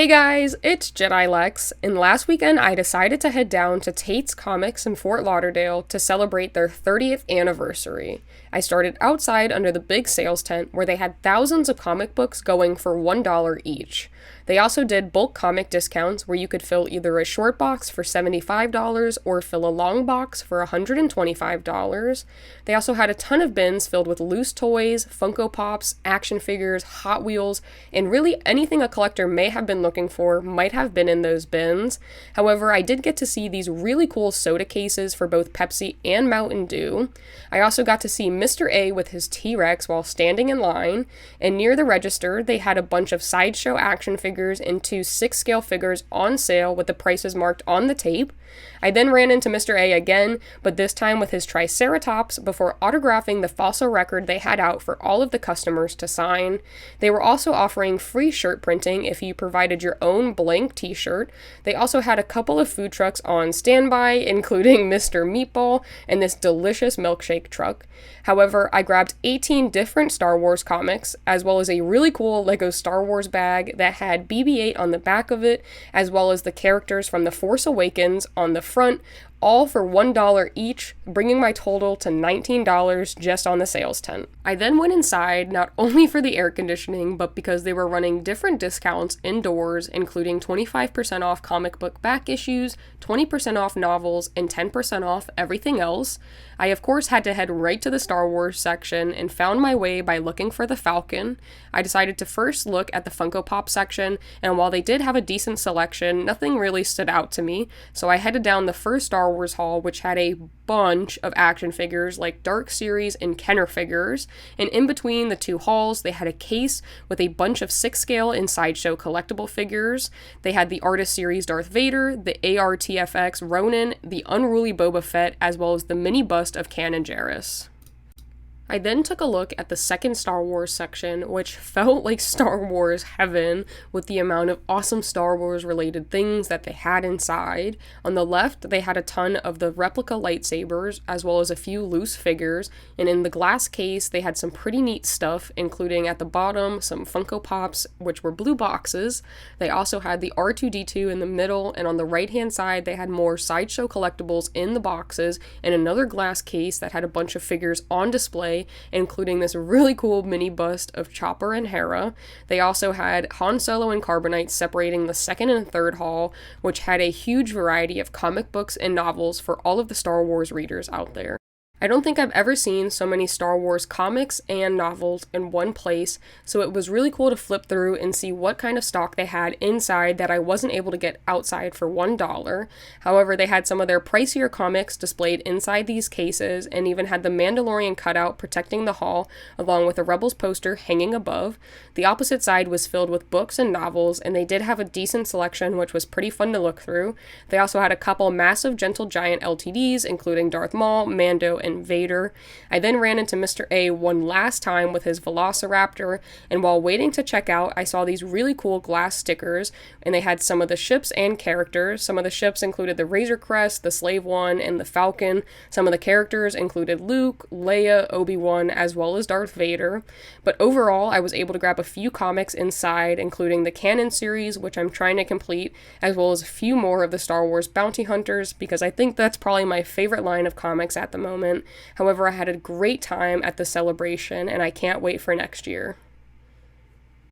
Hey guys, it's Jedi Lex, and last weekend I decided to head down to Tate's Comics in Fort Lauderdale to celebrate their 30th anniversary. I started outside under the big sales tent where they had thousands of comic books going for $1 each. They also did bulk comic discounts where you could fill either a short box for $75 or fill a long box for $125. They also had a ton of bins filled with loose toys, Funko Pops, action figures, Hot Wheels, and really anything a collector may have been looking for might have been in those bins. However, I did get to see these really cool soda cases for both Pepsi and Mountain Dew. I also got to see Mr. A with his T-Rex while standing in line, and near the register they had a bunch of sideshow action figures and two 6-scale figures on sale with the prices marked on the tape. I then ran into Mr. A again, but this time with his Triceratops before autographing the fossil record they had out for all of the customers to sign. They were also offering free shirt printing if you provided your own blank t-shirt. They also had a couple of food trucks on standby, including Mr. Meatball and this delicious milkshake truck. However, I grabbed 18 different Star Wars comics, as well as a really cool Lego Star Wars bag that had BB-8 on the back of it, as well as the characters from The Force Awakens on the front, all for $1 each, bringing my total to $19 just on the sales tent. I then went inside, not only for the air conditioning, but because they were running different discounts indoors, including 25% off comic book back issues, 20% off novels, and 10% off everything else. I of course had to head right to the Star Wars section and found my way by looking for the Falcon. I decided to first look at the Funko Pop section, and while they did have a decent selection, nothing really stood out to me, so I headed down the first Star Wars hall, which had a bunch of action figures like Dark Series and Kenner figures, and in between the two halls they had a case with a bunch of 6-scale and sideshow collectible figures. They had the Artist Series Darth Vader, the ARTFX Ronin, the Unruly Boba Fett, as well as the mini bust of Kanan Jarrus. I then took a look at the second Star Wars section, which felt like Star Wars heaven with the amount of awesome Star Wars related things that they had inside. On the left, they had a ton of the replica lightsabers, as well as a few loose figures, and in the glass case, they had some pretty neat stuff, including at the bottom, some Funko Pops, which were blue boxes. They also had the R2-D2 in the middle, and on the right-hand side, they had more sideshow collectibles in the boxes, and another glass case that had a bunch of figures on display, including this really cool mini bust of Chopper and Hera. They also had Han Solo and Carbonite separating the second and third hall, which had a huge variety of comic books and novels for all of the Star Wars readers out there. I don't think I've ever seen so many Star Wars comics and novels in one place, so it was really cool to flip through and see what kind of stock they had inside that I wasn't able to get outside for $1. However, they had some of their pricier comics displayed inside these cases, and even had the Mandalorian cutout protecting the hall, along with a Rebels poster hanging above. The opposite side was filled with books and novels, and they did have a decent selection, which was pretty fun to look through. They also had a couple massive Gentle Giant LTDs, including Darth Maul, Mando, and Vader. I then ran into Mr. A one last time with his Velociraptor, and while waiting to check out, I saw these really cool glass stickers, and they had some of the ships and characters. Some of the ships included the Razor Crest, the Slave One, and the Falcon. Some of the characters included Luke, Leia, Obi-Wan, as well as Darth Vader. But overall, I was able to grab a few comics inside, including the Canon series, which I'm trying to complete, as well as a few more of the Star Wars Bounty Hunters, because I think that's probably my favorite line of comics at the moment. However, I had a great time at the celebration, and I can't wait for next year.